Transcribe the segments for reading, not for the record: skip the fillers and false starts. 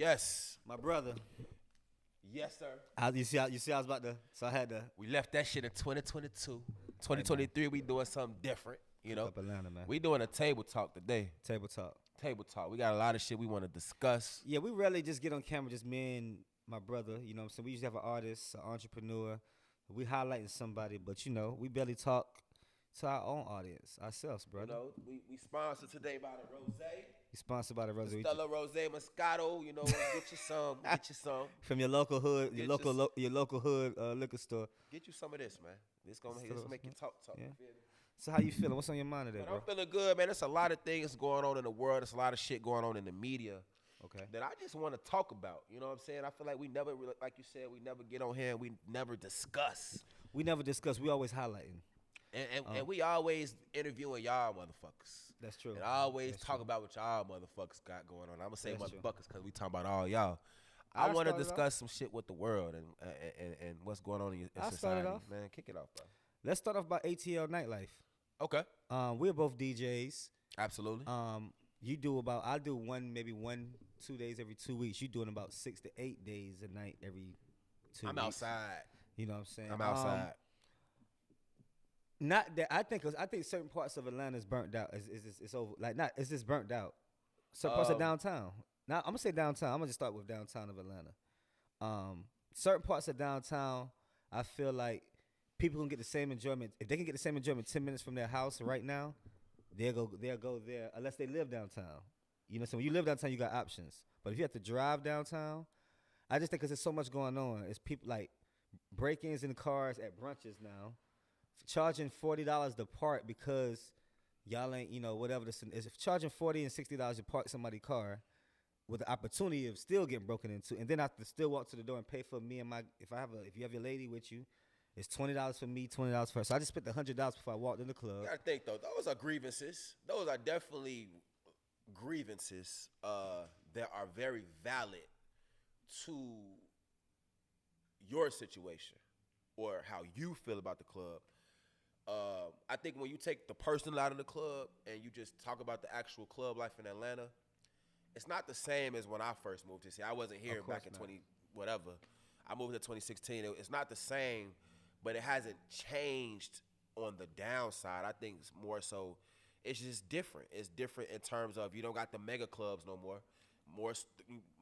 Yes. My brother. Yes, sir. You see, I was about to. So I had to We left that shit in 2022. 2023, we doing something different. You cook know, up Atlanta, man. we doing a table talk today. Table talk. Table talk. We got a lot of shit we want to discuss. Yeah, we rarely just get on camera, just me and my brother. You know what I'm saying? We usually have an artist, an entrepreneur. We highlighting somebody, but you know, we barely talk to our own audience, ourselves, You brother. know, we sponsored today by the Rose. We sponsored by the Rose. Stella Rose Moscato. You know, get you some. Get you some. From your local hood, Get your local hood liquor store. Get you some of this, man. This gonna make you talk. Yeah. You feel me? So how you feeling? What's on your mind today, Man, bro? I'm feeling good, man. There's a lot of things going on in the world. There's a lot of shit going on in the media Okay. that I just want to talk about. You know what I'm saying? I feel like we never, really, like you said, we never get on here and we never discuss. We never discuss. We always highlighting. And we always interviewing y'all motherfuckers. That's true. And I always That's talk true. about what y'all motherfuckers got going on. I'm going to say That's true. motherfuckers because we talking about all y'all. I I'll want to start it discuss some shit with the world and what's going on in I'll society. start it off. Man, kick it off, bro. Let's start off by ATL nightlife. Okay. We're both DJs. Absolutely. You do about I do maybe 1-2 days every 2 weeks. You doing about 6 to 8 days a night every 2 I'm weeks. outside. You know what I'm saying? I'm outside. Not that I think certain parts of Atlanta is burnt out. It's over. Like not it's just burnt out. Certain parts of downtown. Now I'm gonna say downtown. I'm gonna just start with downtown of Atlanta. Certain parts of downtown, I feel like people can get the same enjoyment. If they can get the same enjoyment 10 minutes from their house right now, they'll go there unless they live downtown. You know, so when you live downtown, you got options. But if you have to drive downtown, I just think because there's so much going on. It's people like break-ins in cars at brunches now, charging $40 to park because y'all ain't, you know, whatever this is. Charging $40 and $60 to park somebody's car with the opportunity of still getting broken into, and then I have to still walk to the door and pay for me and my. If you have your lady with you, it's $20 for me, $20 for her. So I just spent $100 before I walked in the club. You gotta think though, those are grievances. Those are definitely grievances that are very valid to your situation or how you feel about the club. I think when you take the personal out of the club and you just talk about the actual club life in Atlanta, it's not the same as when I first moved to see. I wasn't here back in 20 whatever. I moved in 2016. It's not the same, but it hasn't changed on the downside. I think it's more so, it's just different. It's different in terms of you don't got the mega clubs no more.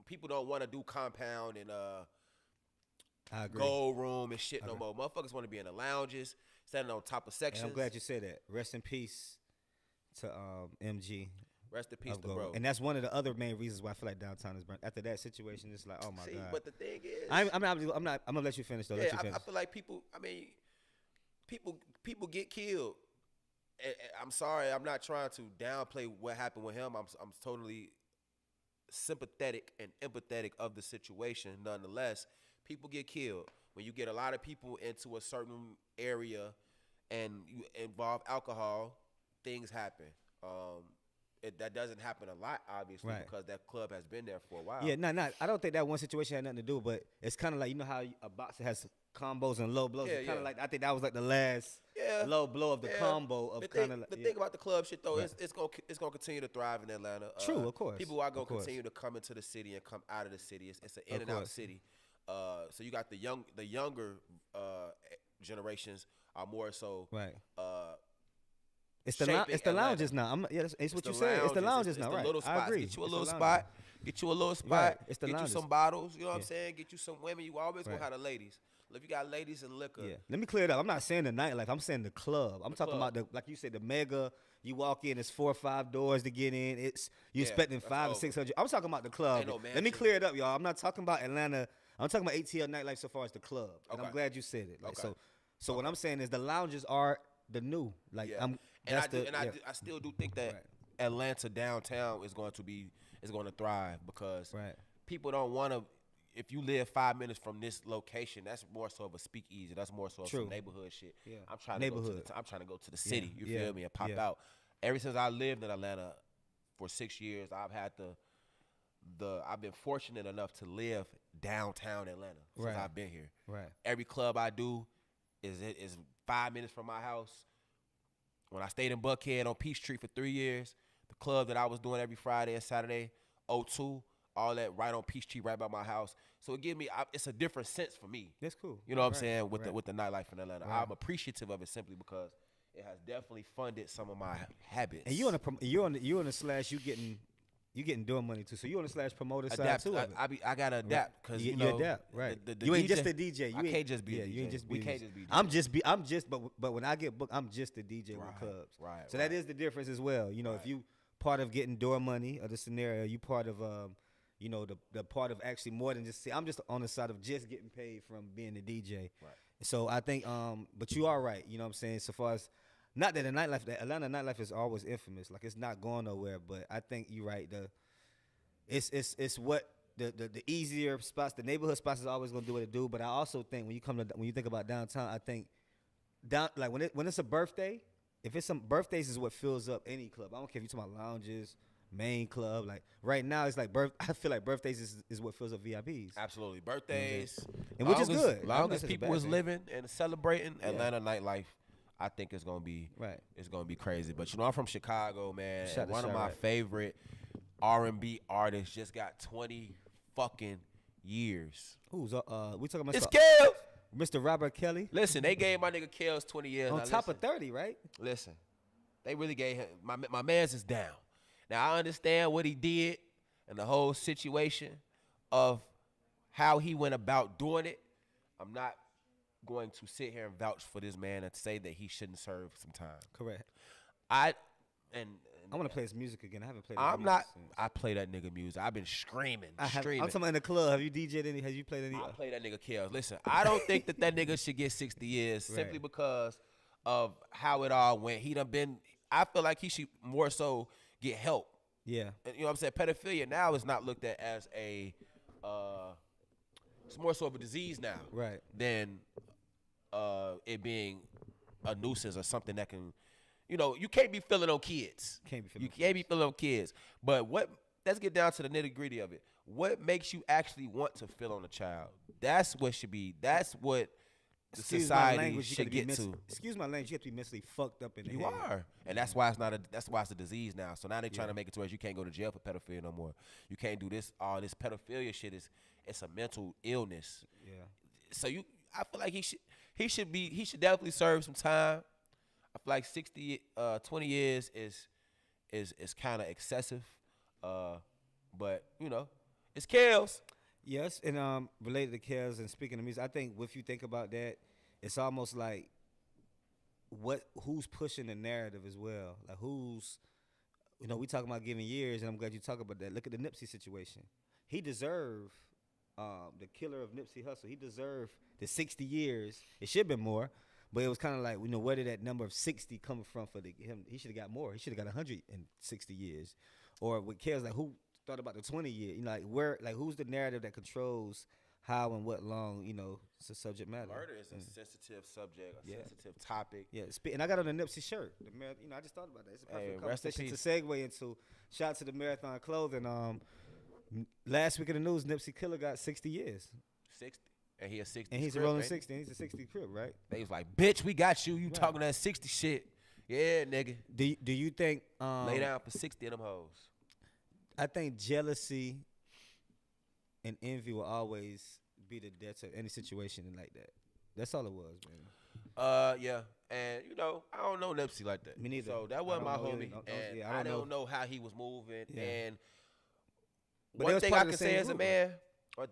People don't want to do compound and I agree. gold room and shit no more. Motherfuckers want to be in the lounges, standing on top of sections. And I'm glad you said that. Rest in peace to MG. Rest in peace of to Gold. bro. And that's one of the other main reasons why I feel like downtown is burnt. After that situation, it's like, oh my God. But the thing is, I'm gonna let you finish though. Let you finish. I feel like people get killed. And I'm sorry, I'm not trying to downplay what happened with him. I'm totally sympathetic and empathetic of the situation. Nonetheless, people get killed when you get a lot of people into a certain area and you involve alcohol. Things happen. That doesn't happen a lot, obviously, Right. because that club has been there for a while. Yeah, I don't think that one situation had nothing to do, but it's kind of like, you know how a boxer has combos and low blows. Yeah, It's kind of yeah. like, I think that was like the last low blow of the combo of kind of like. The thing about the club shit though, Right. it's gonna continue to thrive in Atlanta. True, of course. People are gonna Of course. continue to come into the city and come out of the city. It's an in and out course. city. So you got the younger generations are more so Right. It's It's the lounges now. It's what you said. It's the lounges now, it's right? The little spots. I agree. Get you a It's little the spot. lounges. Get you a little spot. Right. It's the get lounges. you some bottles. You know what I'm Yeah. saying? Get you some women. You always Right. gonna have the ladies. If you got ladies and liquor, Yeah. Let me clear it up. I'm not saying the nightlife. I'm saying the club. I'm talking club. about like you said, the mega. You walk in, it's 4 or 5 doors to get in. You expecting that's 500 or over. 600. I'm talking about the club. Ain't no Let me mansion. clear it up, y'all. I'm not talking about Atlanta. I'm talking about ATL nightlife so far as the club. And I'm Okay. glad you said it. Like Okay. so what I'm saying is the lounges are the new. Like Yeah. I still do think that Right. Atlanta downtown is going to thrive because Right. people don't want to. If you live 5 minutes from this location, that's more so of a speakeasy. That's more so of True. some neighborhood shit. Yeah. I'm trying Neighborhood. I'm trying to go to the city. You Yeah. feel me? And pop Yeah. out. Ever since I lived in Atlanta for 6 years, I've had I've been fortunate enough to live downtown Atlanta since Right. I've been here. Right. Every club I do is 5 minutes from my house. When I stayed in Buckhead on Peachtree for 3 years, the club that I was doing every Friday and Saturday, O2, all that right on Peachtree, right by my house. So it give me, it's a different sense for me. That's cool. You know what I'm Right, saying with right. the nightlife in Atlanta. Right. I'm appreciative of it simply because it has definitely funded some of my habits. And you on the slash, you getting door money too. So you on the slash promoter side adapt. too. Of it. I gotta adapt because you know adapt, right? The You ain't DJ just a DJ. I can't just be. A DJ. You ain't just. We be can't just be. I'm just. But when I get booked, I'm just a DJ with clubs. Right. So that is the difference as well. You know, if you part of getting door money of the scenario, you part of you know, the part of actually more than just. See, I'm just on the side of just getting paid from being a DJ. Right. So I think but you are right. You know what I'm saying? So far as not that the Atlanta nightlife is always infamous. Like it's not going nowhere. But I think you're right. It's what the easier spots, the neighborhood spots is always gonna do what it do. But I also think when you think about downtown, I think like when it's a birthday, if it's some birthdays is what fills up any club. I don't care if you're talking about lounges, main club. Like right now, it's like I feel like birthdays is what fills up VIPs. Absolutely, birthdays, and which is good. Long as people is living and celebrating, Atlanta nightlife, I think it's gonna be right. It's gonna be crazy. But you know, I'm from Chicago, man. Shout And one of my favorite R&B artists just got 20 fucking years. Who's we talking about? It's Kells. Mr. Robert Kelly. Listen, they gave my nigga Kells 20 years. On now, top listen, of 30, right? Listen, they really gave him my man's is down. Now I understand what he did and the whole situation of how he went about doing it. I'm not going to sit here and vouch for this man and say that he shouldn't serve some time. Correct. I want to play his music again. I haven't played. I'm not. I play that nigga music. I've been screaming. I'm talking about in the club. Have you DJ'd any? Have you played any? I play that nigga Kells. Listen, I don't think that nigga should get 60 years simply because of how it all went. He done been. I feel like he should more so get help. Yeah. And, you know what I'm saying? Pedophilia now is not looked at as a. It's more so of a disease now. Right. Than it being a nuisance or something that can. You know, you can't be feeling on kids. Can't be feeling on kids. But let's get down to the nitty gritty of it. What makes you actually want to feel on a child? That's what should be. That's what the society should get to. Excuse my language. You have to be mentally fucked up in the head. You are, and that's why it's a disease now. So now they're trying to make it to where you can't go to jail for pedophilia no more. You can't do this. All this pedophilia shit it's a mental illness. Yeah. So I feel like he should definitely serve some time. I feel like 20 years is kind of excessive, but you know, it's Kells. Yes, and related to Kells and speaking of music, I think if you think about that, it's almost like who's pushing the narrative as well. Like who's, you know, we talking about giving years, and I'm glad you talk about that. Look at the Nipsey situation. He deserved the killer of Nipsey Hussle. He deserved the 60 years. It should have been more. But it was kind of like, you know, where did that number of 60 come from for him? He should have got more. He should have got 160 years. Or with Kells, like who thought about the 20 years? You know, who's the narrative that controls how and what long, you know, it's a subject matter. Murder is a sensitive subject, sensitive topic. Yeah, and I got on the Nipsey shirt. You know, I just thought about that. It's a perfect conversation to segue into. Shout out to the Marathon Clothing. Last week in the news, Nipsey Killer got 60 years. 60. And he a 60. And he's a rolling 60. And he's a 60 crib, right? They was like, bitch, we got you. You talking that 60 shit. Yeah, nigga. Do you think lay down for 60 of them hoes? I think jealousy and envy will always be the death of any situation like that. That's all it was, man. Yeah. And you know, I don't know Nipsey like that. Me neither. So that wasn't my homie. I don't know how he was moving. Yeah. And but one thing I can say as a man, and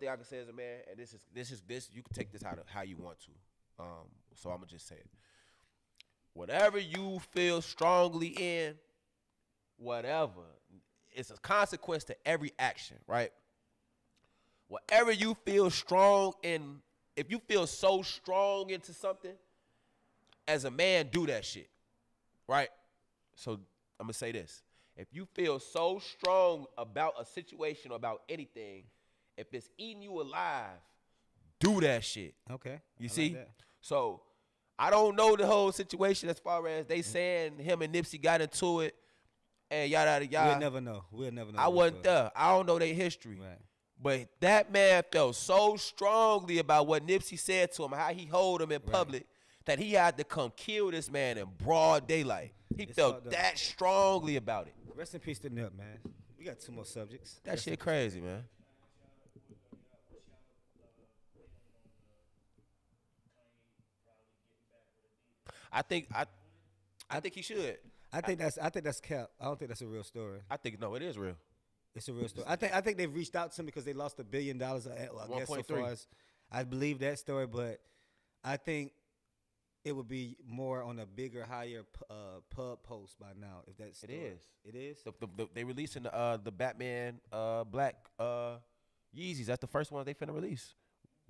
this you can take this how you want to. So I'm gonna just say it. Whatever you feel strongly in, whatever, it's a consequence to every action, right? Whatever you feel strong in, if you feel so strong into something, as a man, do that shit, right? So I'm gonna say this. If you feel so strong about a situation or about anything, if it's eating you alive, do that shit. Okay. You see? Like So I don't know the whole situation as far as they saying him and Nipsey got into it and yada yada. We'll never know. I wasn't there. I don't know their history. Right. But that man felt so strongly about what Nipsey said to him, how he hold him in public, that he had to come kill this man in broad daylight. He felt that strongly about it. Rest in peace to Nip, man. We got 2 more subjects. That shit crazy, man. I think he should. I think that's cap. I don't think that's a real story. I think no, it is real. It's a real story. I think they've reached out to him because they lost $1 billion. I guess so 1.3. far as I believe that story, but I think it would be more on a bigger, higher pub post by now. If that's It is. It is. They releasing the Batman black Yeezys. That's the first one they finna release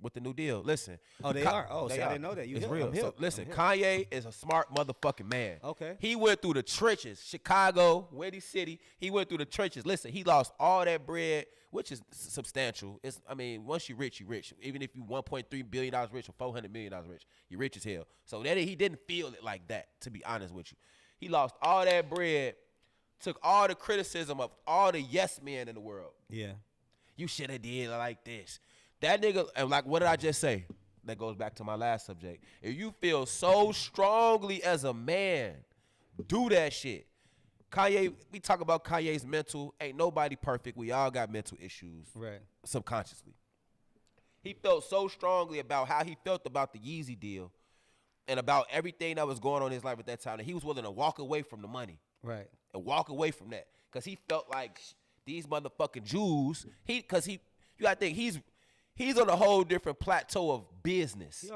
with the new deal. Listen. Oh, they are. Oh, see, I didn't know that. It's hip. real. I'm hip. So listen, I'm hip. Kanye is a smart motherfucking man. Okay. He went through the trenches, Chicago, Windy City. He went through the trenches. Listen, he lost all that bread, which is substantial. Once you're rich, you're rich. Even if you $1.3 billion rich or $400 million rich, you're rich as hell. So that he didn't feel it like that, to be honest with you. He lost all that bread, took all the criticism of all the yes men in the world. Yeah. You should have did like this. That nigga, and like, what did I just say? That goes back to my last subject. If you feel so strongly as a man, do that shit. Kanye, we talk about Kanye's mental. Ain't nobody perfect. We all got mental issues. Right. Subconsciously. He felt so strongly about how he felt about the Yeezy deal and about everything that was going on in his life at that time that he was willing to walk away from the money. Right. And walk away from that. Because he felt like these motherfucking Jews, you gotta think, he's on a whole different plateau of business.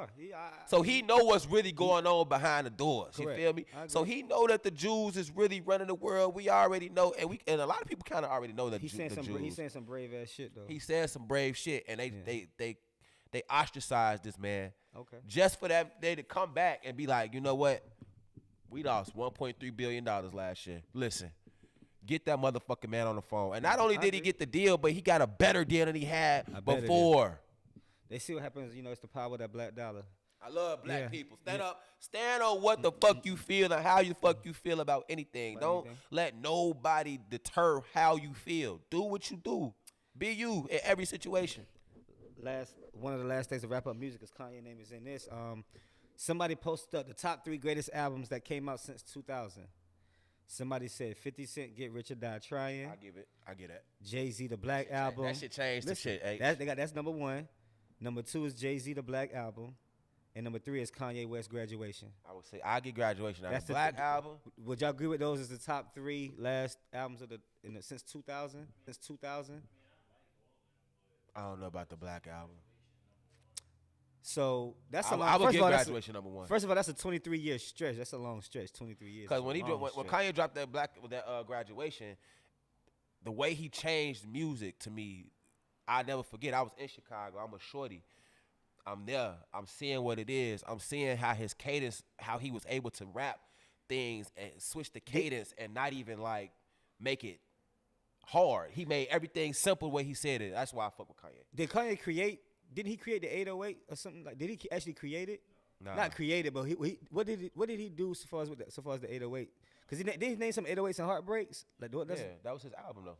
So he know what's really going on behind the doors. Correct. You feel me? So he know that the Jews is really running the world. We already know, and a lot of people kind of already know that He's saying some brave ass shit though. He said some brave shit, and they ostracized this man. Okay. Just for that they to come back and be like, you know what? We lost $1.3 billion last year. Listen. Get that motherfucking man on the phone. And not only did he get the deal, but he got a better deal than he had before. They see what happens, it's the power of that black dollar. I love black people. Stand on what the fuck you feel and how the fuck you feel about anything. Don't let nobody deter how you feel. Do what you do. Be you in every situation. One of the last things to wrap up music, because Kanye name is in this. Somebody posted up the top 3 greatest albums that came out since 2000. Somebody said 50 Cent, Get Rich or Die Trying. I get that. Jay-Z, The Black Album. That shit changed the shit. That's number 1. Number 2 is Jay-Z, The Black Album. And number 3 is Kanye West, Graduation. I would say I get Graduation out of the Black Album. Would y'all agree with those as the top 3 last albums since 2000? Since 2000? I don't know about the Black Album. So that's a long. I would get Graduation number 1. First of all, that's a 23-year stretch. That's a long stretch. 23 years. Because when Kanye dropped that Graduation, the way he changed music to me, I never forget. I was in Chicago. I'm a shorty. I'm there. I'm seeing what it is. I'm seeing how his cadence, how he was able to rap things and switch the cadence and not even like make it hard. He made everything simple the way he said it. That's why I fuck with Kanye. Did Kanye Didn't he create the 808 or something? Like, did he actually create it? Nah. Not create it, but what did he do so far as the 808? Because did he name some 808s and Heartbreaks? Like that was his album though.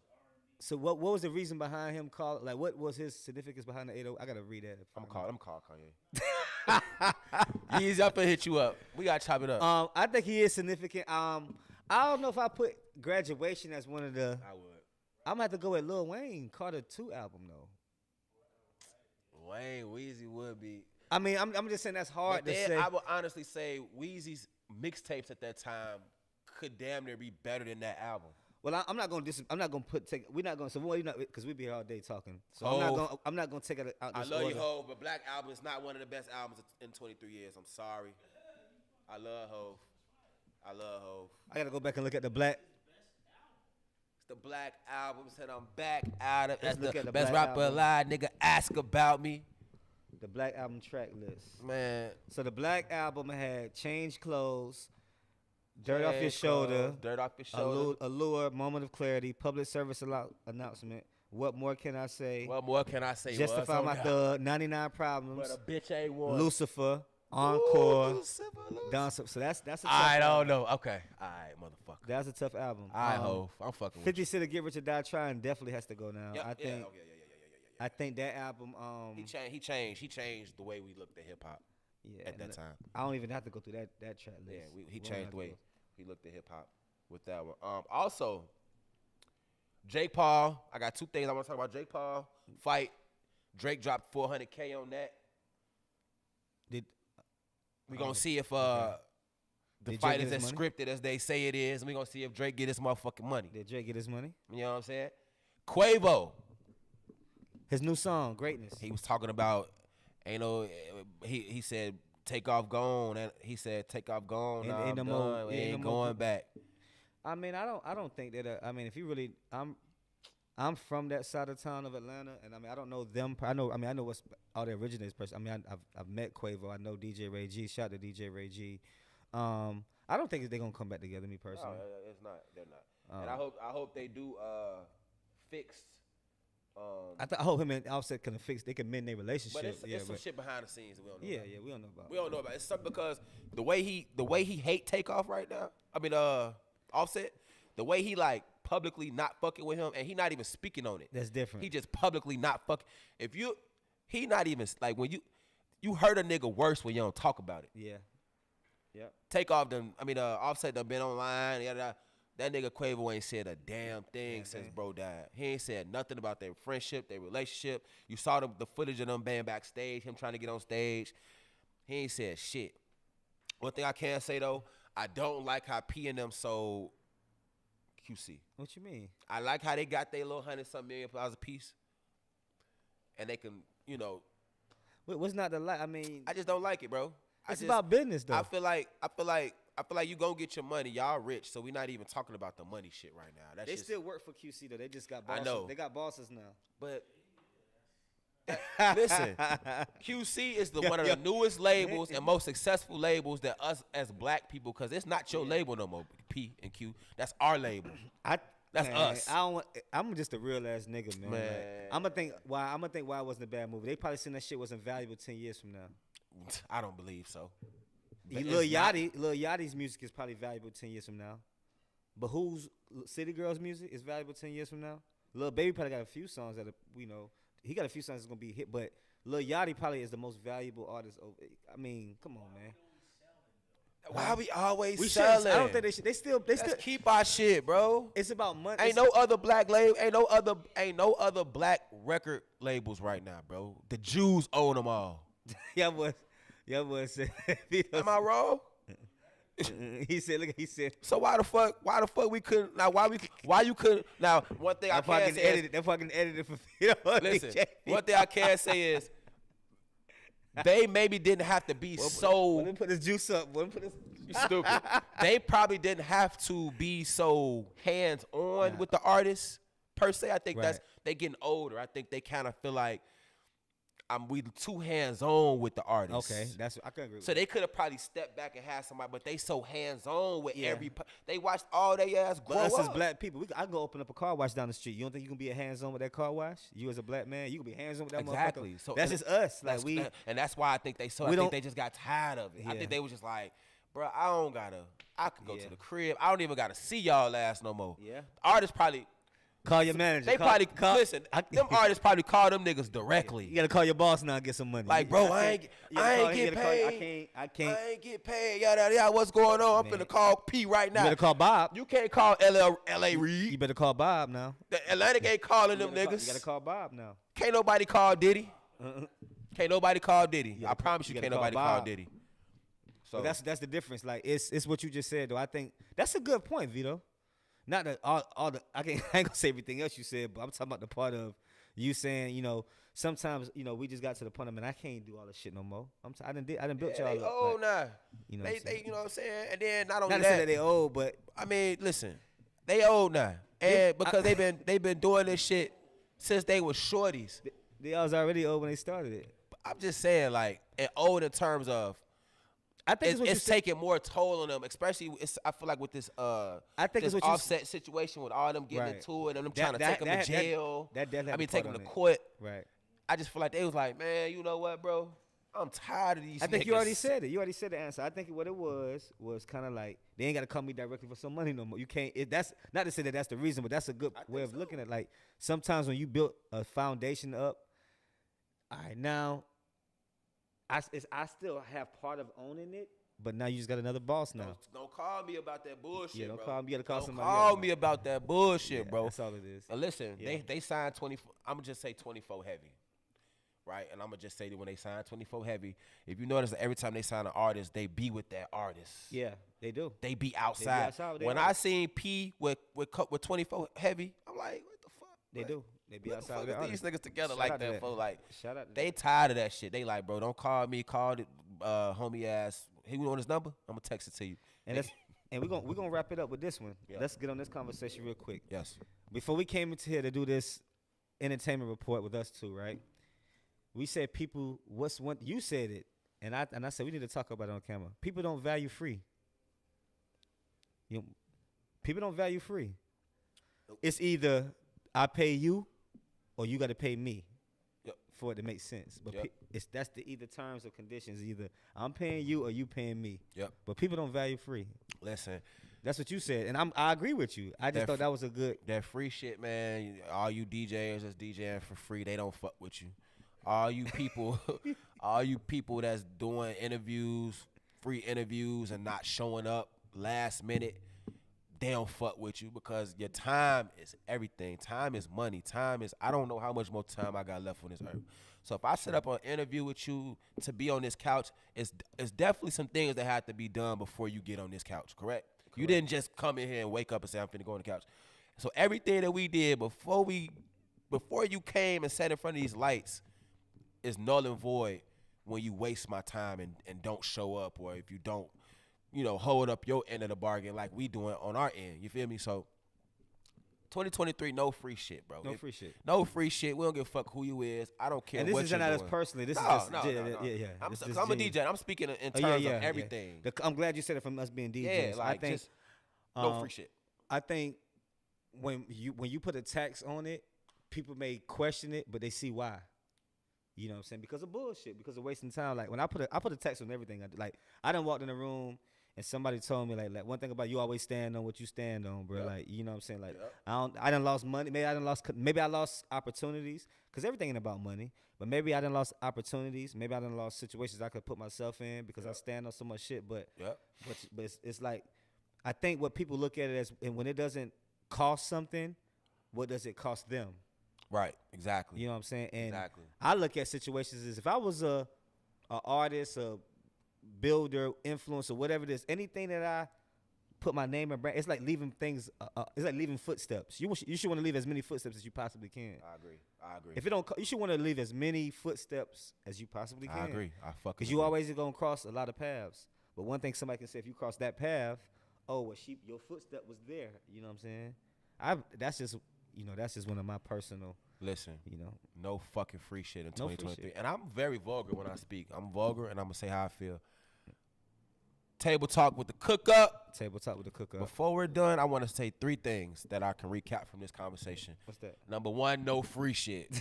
So what was the reason behind him what was his significance behind the 808? I gotta read that. I'm call Kanye. He's up and hit you up. We gotta chop it up. I think he is significant. I don't know if I put Graduation as one of the. I would. I'm gonna have to go with Lil Wayne Carter 2 album though. Wayne, Weezy would be. I mean, I'm just saying that's hard to say. I would honestly say Weezy's mixtapes at that time could damn near be better than that album. Well, I'm not gonna we're not gonna. So we're not because we be here all day talking. So I'm not gonna take it out. I love you, Hov, but Black Album is not one of the best albums in 23 years. I'm sorry. I love Hov. I gotta go back and look at the Black. It's the Black Album. Said I'm back out of. That's the the best Black rapper Album. alive. Nigga, ask about me. The Black Album track list. Man. So the Black Album had Change Clothes, Dirt Off Your Shoulder, Allure, Moment of Clarity, Public Service Announcement, What More Can I Say? What more can I say? Justify My Thug, 99 Problems, But a bitch ain't one. Lucifer, Encore, Lucifer. Dance. So that's a tough I don't album. know. Okay. All right, motherfucker. That's a tough album. I hope. I'm fucking with 50 you. Cent, Get Rich or Die Trying definitely has to go now. Yep, I think. I think that album. He changed the way we looked at hip hop at that time. I don't even have to go through that track list. Yeah, he changed the way he looked at hip hop with that one. Also, Jake Paul. I got 2 things I want to talk about. Jake Paul fight. Drake dropped $400K on that. We gonna see if the Did fight Drake is get as his money? scripted as they say it is. And we gonna see if Drake get his motherfucking money. Did Drake get his money? You know what I'm saying? Quavo, His new song, Greatness. he was talking about, ain't no, he said take off gone, and he said take off gone. Nah, Ain't I'm no more- done. We ain't ain't no more- going back. I mean, I don't think that. I mean, if you really, I'm from that side of town of Atlanta, and I mean, I don't know them. I know what's all the originators. I mean, I've met Quavo. I know DJ Ray G. Shout out to DJ Ray G. I don't think they're gonna come back together. Me personally. No, it's not. They're not. And I hope they do fix. I hope him and Offset can fix. They can mend their relationship. But it's some shit behind the scenes that we don't know. About. Yeah, we don't know about. We don't know about it. It's something because the way he hate Takeoff right now. I mean, Offset, the way he like publicly not fucking with him, and he not even speaking on it. That's different. He just publicly not fucking. He not even like when you hurt a nigga worse when you don't talk about it. Yeah. Yep. Takeoff them. I mean, Offset done been online. Yada. That nigga Quavo ain't said a damn thing since bro died. He ain't said nothing about their friendship, their relationship. You saw the footage of them being backstage, him trying to get on stage. He ain't said shit. One thing I can say though, I don't like how P and them sold QC. What you mean? I like how they got their little $100-something million a piece, and they can, What's not the like? I mean, I just don't like it, bro. it's about business though. I feel like you gonna get your money. Y'all rich, so we not even talking about the money shit right now. That's they just, still work for QC though. They just got bosses. I know. They got bosses now. But listen, QC is one of the newest labels and most successful labels that us as black people, because it's not your label no more. P and Q, that's our label. That's us. I'm just a real ass nigga, man. Like, I'm gonna think why it wasn't a bad movie. They probably seen that shit wasn't valuable 10 years from now. I don't believe so. Lil Yachty's music is probably valuable 10 years from now. But who's City Girls' music is valuable 10 years from now? Lil Baby probably got a few songs that he got a few songs that's gonna be a hit. But Lil Yachty probably is the most valuable artist. I mean, come on, man. Why we always We selling? I don't think they should. They still keep our shit, bro. It's about money. Ain't no other black label. Ain't no other black record labels right now, bro. The Jews own them all. Yeah, boy said. Am I wrong? He said. So why the fuck we couldn't? Now why you couldn't? Now one thing I can say is, that fucking edited for Vito. listen, one thing I can say is they maybe didn't have to be Let me put this juice up. You stupid. They probably didn't have to be so hands on with the artists per se. I think they getting older. I think they kind of feel like we too hands on with the artists. Okay, I can agree with So they could have probably stepped back and had somebody, but they so hands on with they watched all they ass grow us up. as black people, I go open up a car wash down the street. You don't think you can be a hands on with that car wash? You as a black man, you can be hands on with that Exactly. motherfucker. So that's just us. Like and that's why I think I think they just got tired of it. I think they was just like, bro, I can go to the crib. I don't even gotta see y'all ass no more. Yeah. Artists probably call your manager. They probably listen. Them artists probably call them niggas directly. You gotta call your boss now and get some money. Like, bro, I ain't get paid. I can't. I ain't get paid. Yeah. What's going on? I'm finna call P right now. You better call Bob. You can't call L.A. Reid. You better call Bob now. The Atlantic ain't calling them niggas. You gotta call Bob now. Can't nobody call Diddy. Can't nobody call Diddy. I promise you, can't nobody call Diddy. So but that's the difference. Like it's what you just said though. I think that's a good point, Vito. Not that all the I ain't gonna say everything else you said, but I'm talking about the part of you saying, sometimes, we just got to the point of, man, I can't do all this shit no more. I done built y'all they up. old now. You know you know what I'm saying? And then not only not to say that they old, but I mean, listen, they old now. And because they've been doing this shit since they was shorties. They was already old when they started it. I'm just saying, like, and old in terms of I think it's taking more toll on them, especially I feel like with this I think this it's what Offset situation with all them getting into it and them trying to take them to jail. That take them to court. Right. I just feel like they was like, man, you know what, bro? I'm tired of these. I think niggas. you already said it. You already said the answer. I think what it was kind of like they ain't got to call me directly for some money no more. You can't. That's not to say that that's the reason, but that's a good way of looking at it. Like sometimes when you build a foundation up, all right, now I still have part of owning it, but now you just got another boss now. Don't call me about that bullshit, Yeah, don't bro. call me. You gotta call Don't somebody call else. me about that bullshit, Yeah, bro. That's all it is. Listen, Yeah. they signed 24. I'm gonna just say 24 heavy. right? And I'm gonna just say that when they sign 24 Heavy, if you notice that every time they sign an artist, they be with that artist. Yeah, they do. They be outside. outside with When their I artist. seen P with 24 Heavy, I'm like, what the fuck? They Like, do. They be what outside the with fuck their is these artist. niggas together Shout like out to that, that. folks? Like, Shout out to they that. tired of that shit. They like, bro, don't call me. Call it, homie ass. He want his number? I'm gonna text it to you. And that's and we're gonna wrap it up with this one. Yeah. Let's get on this conversation real quick. Yes. Before we came into here to do this entertainment report with us two, right? We said people, what's one? You said it, and I said we need to talk about it on camera. People don't value free. People don't value free. It's either I pay you, or you got to pay me. Yep. For it to make sense. But Yep. that's the either terms or conditions. Either I'm paying you or you paying me. Yep. But people don't value free. Listen, That's what you said, and I agree with you. I just That thought that was a good. that free shit, man. All you DJs that's DJing for free, they don't fuck with you. All you people, all you people that's doing interviews, free interviews, and not showing up last minute, they don't fuck with you because your time is everything. Time is money. Time is, I don't know how much more time I got left on this earth. So if I set up an interview with you to be on this couch, it's definitely some things that have to be done before you get on this couch, correct? You didn't just come in here and wake up and say, I'm finna go on the couch. So everything that we did before you came and sat in front of these lights is null and void when you waste my time and don't show up, or if you don't, hold up your end of the bargain like we doing on our end. You feel me? So 2023, no free shit, bro. No free shit. No free shit. We don't give a fuck who you is. I don't care And this what isn't you're not doing. as personally. This No, is just no. yeah. I'm This a genuine. DJ. I'm speaking in Oh, terms yeah. of everything. I'm glad you said it from us being DJs. Yeah, like I think just no free shit. I think when you put a tax on it, people may question it, but they see why. You know what I'm saying? Because of bullshit, because of wasting time. Like when I put a tax on everything. I done walked in the room and somebody told me like one thing about you always stand on what you stand on, bro. Yep. Like you know what I'm saying? Like Yep. I done lost money. Maybe I lost opportunities because everything ain't about money. But maybe I done lost opportunities. Maybe I done lost situations I could put myself in because I stand on so much shit. But Yep. but it's like I think what people look at it as, and when it doesn't cost something, what does it cost them? Right. Exactly. You know what I'm saying? And Exactly. I look at situations as if I was a artist, a builder, influencer, whatever it is, anything that I put my name and brand, it's like leaving things. It's like leaving footsteps. You should want to leave as many footsteps as you possibly can. I agree. If it don't, you should want to leave as many footsteps as you possibly can. I agree. I fucking Because you agree. always gonna cross a lot of paths. But one thing somebody can say, if you cross that path, your footstep was there. You know what I'm saying? That's just one of my personal. Listen, You know, no fucking free shit in No free 2023. shit. And I'm very vulgar when I speak. I'm vulgar, and I'm gonna say how I feel. Table talk with the cook up. table talk with the cooker. Before we're done, I want to say 3 things that I can recap from this conversation. What's that? Number 1, no free shit.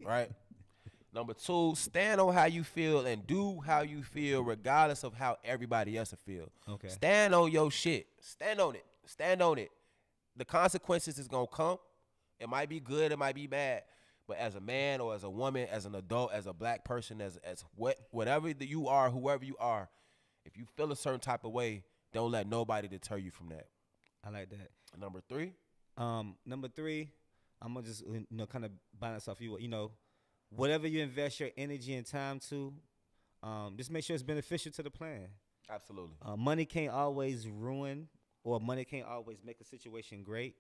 Right? Number 2, stand on how you feel and do how you feel regardless of how everybody else will feel. Okay. Stand on your shit. Stand on it. Stand on it. The consequences is going to come. It might be good, it might be bad. But as a man or as a woman, as an adult, as a black person, as whatever that you are, whoever you are, if you feel a certain type of way, don't let nobody deter you from that. I like that. Number 3, Number 3, I'm gonna just kind of balance off you. Whatever you invest your energy and time to, just make sure it's beneficial to the plan. absolutely. Money can't always ruin, or money can't always make a situation great.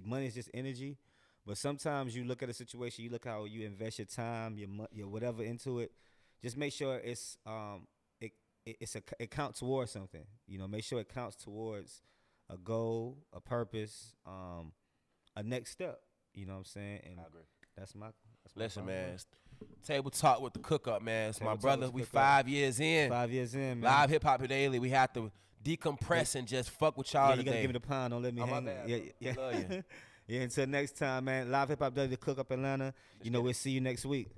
Money is just energy. But sometimes you look at a situation, you look how you invest your time, your whatever into it. Just make sure it counts towards something. Make sure it counts towards a goal, a purpose, a next step. You know what I'm saying? And I agree. that's my Listen, final man. word. Table talk with the cook up, man. It's Table my Talk brother. with the We Cook Up. 5 years in. 5 years in, man. Live Hip Hop Daily. We have to decompress and just fuck with y'all Yeah, you gotta today. give me the pound. Don't let me Oh, my hang. bad, Yeah, bro. yeah. Love you. Yeah. Until next time, man. Live Hip Hop Daily, Cook Up Atlanta. get We'll see you next week.